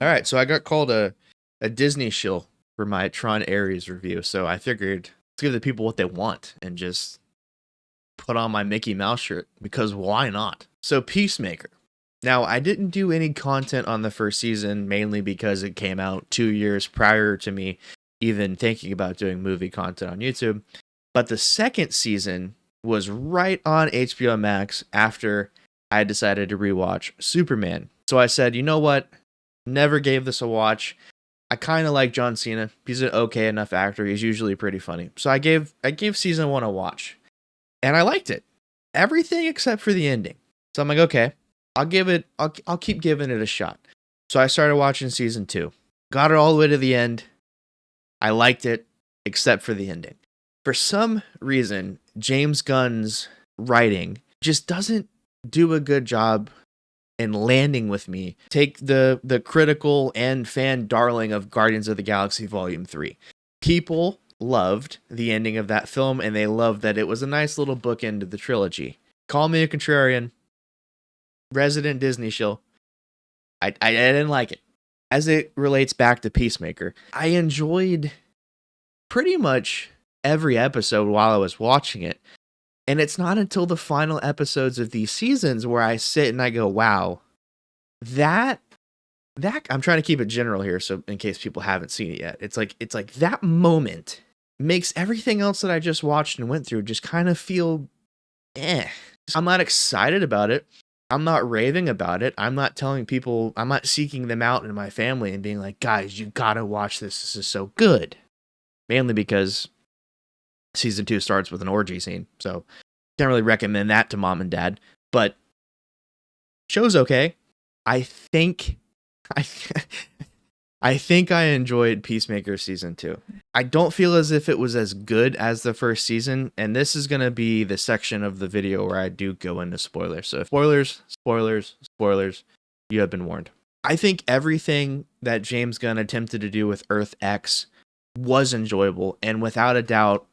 All right, so I got called a Disney shill for my Tron Ares review, so I figured let's give the people what they want and just put on my Mickey Mouse shirt because why not? So Peacemaker. Now, I didn't do any content on the first season mainly because it came out 2 years prior to me even thinking about doing movie content on YouTube. But the second season was right on HBO Max after I decided to rewatch Superman. So I said, you know what? Never gave this a watch. I kind of like John Cena. He's an okay enough actor. He's usually pretty funny. So I gave season 1 a watch. And I liked it. Everything except for the ending. So I'm like, okay, I'll keep giving it a shot. So I started watching season 2. Got it all the way to the end. I liked it except for the ending. For some reason, James Gunn's writing just doesn't do a good job in landing with me. Take the critical and fan darling of Guardians of the Galaxy Volume 3. People loved the ending of that film, and they loved that it was a nice little bookend to the trilogy. Call me a contrarian, resident Disney shill. I didn't like it. As it relates back to Peacemaker, I enjoyed pretty much every episode while I was watching it. And it's not until the final episodes of these seasons where I sit and I go, wow, that I'm trying to keep it general here, so in case people haven't seen it yet. It's like that moment makes everything else that I just watched and went through just kind of feel I'm not excited about it. I'm not raving about it. I'm not telling people, I'm not seeking them out in my family and being like, guys, you gotta watch this. This is so good. Mainly because season 2 starts with an orgy scene. So can't really recommend that to mom and dad. But show's okay. I think I enjoyed Peacemaker season 2. I don't feel as if it was as good as the first season, and this is going to be the section of the video where I do go into spoilers. So spoilers, you have been warned. I think everything that James Gunn attempted to do with Earth X was enjoyable, and without a doubt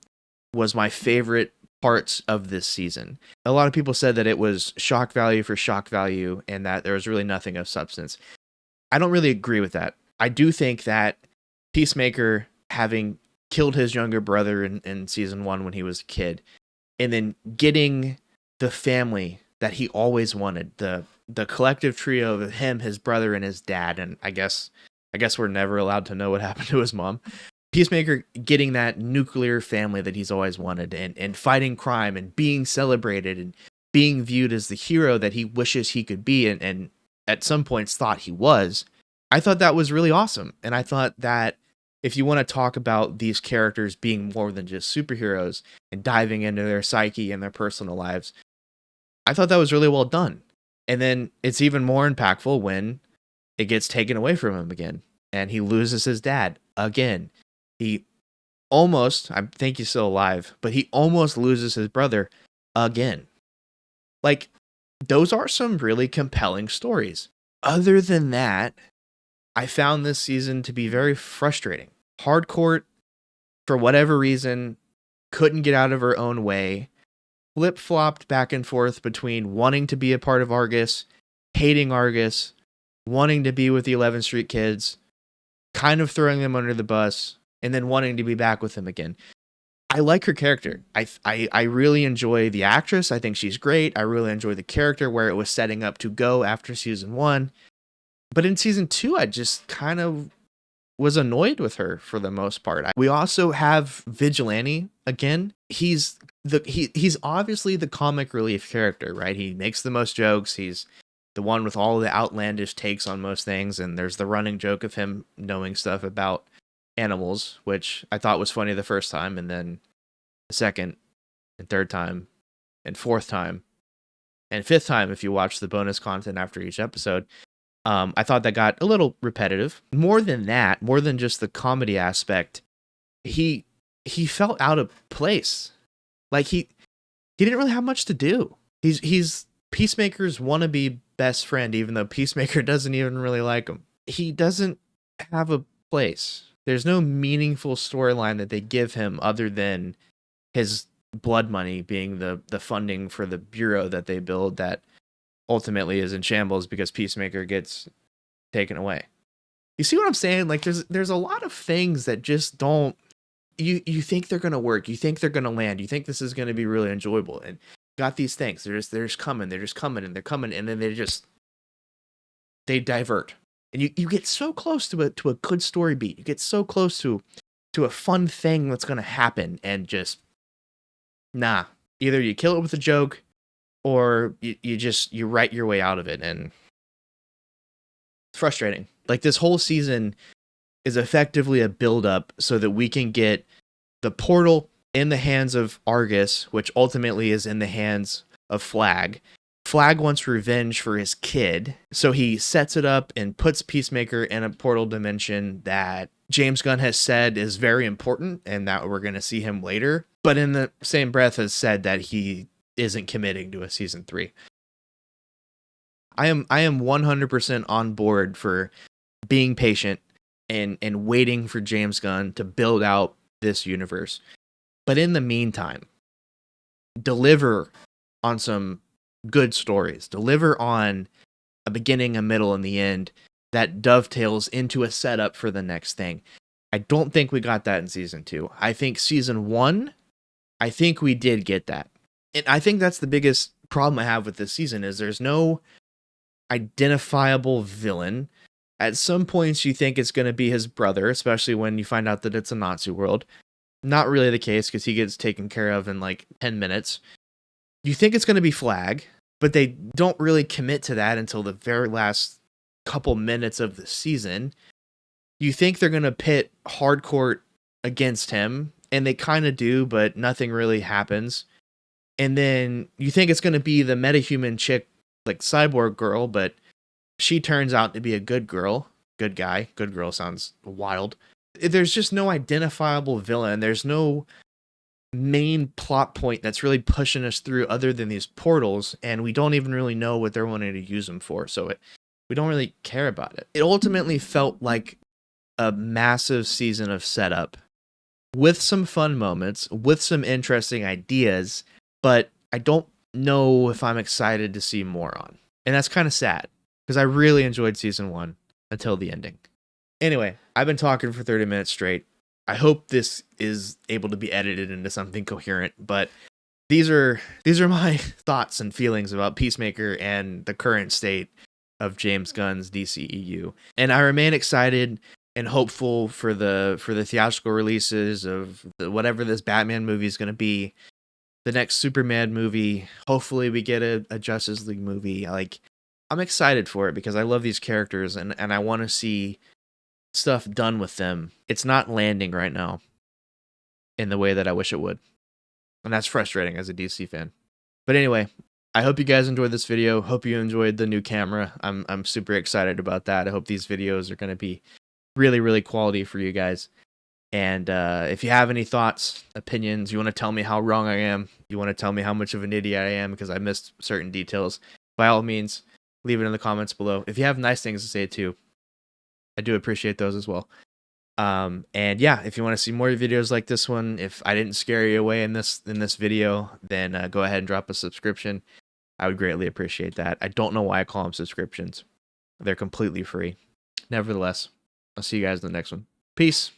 was my favorite parts of this season. A lot of people said that it was shock value for shock value and that there was really nothing of substance. I don't really agree with that. I do think that Peacemaker, having killed his younger brother in season 1 when he was a kid, and then getting the family that he always wanted, the collective trio of him, his brother, and his dad, and I guess we're never allowed to know what happened to his mom. Peacemaker getting that nuclear family that he's always wanted, and fighting crime and being celebrated and being viewed as the hero that he wishes he could be and at some points thought he was. I thought that was really awesome. And I thought that if you want to talk about these characters being more than just superheroes and diving into their psyche and their personal lives, I thought that was really well done. And then it's even more impactful when it gets taken away from him again and he loses his dad again. He almost, I think he's still alive, but he almost loses his brother again. Like, those are some really compelling stories. Other than that, I found this season to be very frustrating. Hardcourt, for whatever reason, couldn't get out of her own way. Flip-flopped back and forth between wanting to be a part of Argus, hating Argus, wanting to be with the 11th Street kids, kind of throwing them under the bus, and then wanting to be back with them again. I like her character. I really enjoy the actress. I think she's great. I really enjoy the character where it was setting up to go after season 1. But in season 2, I just kind of was annoyed with her for the most part. We also have Vigilante again. He's obviously the comic relief character, right? He makes the most jokes. He's the one with all the outlandish takes on most things. And there's the running joke of him knowing stuff about animals, which I thought was funny the first time. And then the second and third time and fourth time and fifth time, if you watch the bonus content after each episode, I thought that got a little repetitive. More than that, more than just the comedy aspect, he felt out of place. Like he didn't really have much to do. He's Peacemaker's wannabe best friend, even though Peacemaker doesn't even really like him. He doesn't have a place. There's no meaningful storyline that they give him other than his blood money being the funding for the bureau that they build that ultimately is in shambles because Peacemaker gets taken away. You see what I'm saying? Like there's a lot of things that just don't, you think they're gonna work, you think they're gonna land, you think this is gonna be really enjoyable, and got these things. They're just coming, and they're coming, and then they divert. And you get so close to a good story beat. You get so close to a fun thing that's gonna happen, and just nah. Either you kill it with a joke, or you write your way out of it, and it's frustrating. Like this whole season is effectively a build up so that we can get the portal in the hands of Argus, which ultimately is in the hands of Flag. Flag wants revenge for his kid, so he sets it up and puts Peacemaker in a portal dimension that James Gunn has said is very important and that we're going to see him later, but in the same breath has said that he isn't committing to a season 3. I am 100% on board for being patient and waiting for James Gunn to build out this universe. But in the meantime, deliver on some good stories. Deliver on a beginning, a middle, and the end that dovetails into a setup for the next thing. I don't think we got that in season 2. I think season 1, I think we did get that. And I think that's the biggest problem I have with this season is there's no identifiable villain. At some points you think it's going to be his brother, especially when you find out that it's a Nazi world. Not really the case because he gets taken care of in like 10 minutes. You think it's going to be Flag, but they don't really commit to that until the very last couple minutes of the season. You think they're going to pit Hardcourt against him, and they kind of do, but nothing really happens. And then you think it's going to be the metahuman chick, like cyborg girl, but she turns out to be a good girl. Good guy. Good girl sounds wild. There's just no identifiable villain. There's no main plot point that's really pushing us through other than these portals, and we don't even really know what they're wanting to use them for, so we don't really care about it. It ultimately felt like a massive season of setup with some fun moments, with some interesting ideas, but I don't know if I'm excited to see more on. And that's kind of sad, because I really enjoyed season 1 until the ending. Anyway, I've been talking for 30 minutes straight. I hope this is able to be edited into something coherent, but these are my thoughts and feelings about Peacemaker and the current state of James Gunn's DCEU. And I remain excited and hopeful for the theatrical releases of whatever this Batman movie is going to be, the next Superman movie. Hopefully we get a Justice League movie. Like, I'm excited for it because I love these characters and I want to see stuff done with them. It's not landing right now in the way that I wish it would. And that's frustrating as a DC fan. But anyway, I hope you guys enjoyed this video. Hope you enjoyed the new camera. I'm super excited about that. I hope these videos are going to be really, really quality for you guys. And if you have any thoughts, opinions, you want to tell me how wrong I am, you want to tell me how much of an idiot I am because I missed certain details, by all means, leave it in the comments below. If you have nice things to say too, I do appreciate those as well. And yeah, if you want to see more videos like this one, if I didn't scare you away in this video, then go ahead and drop a subscription. I would greatly appreciate that. I don't know why I call them subscriptions. They're completely free. Nevertheless, I'll see you guys in the next one. Peace.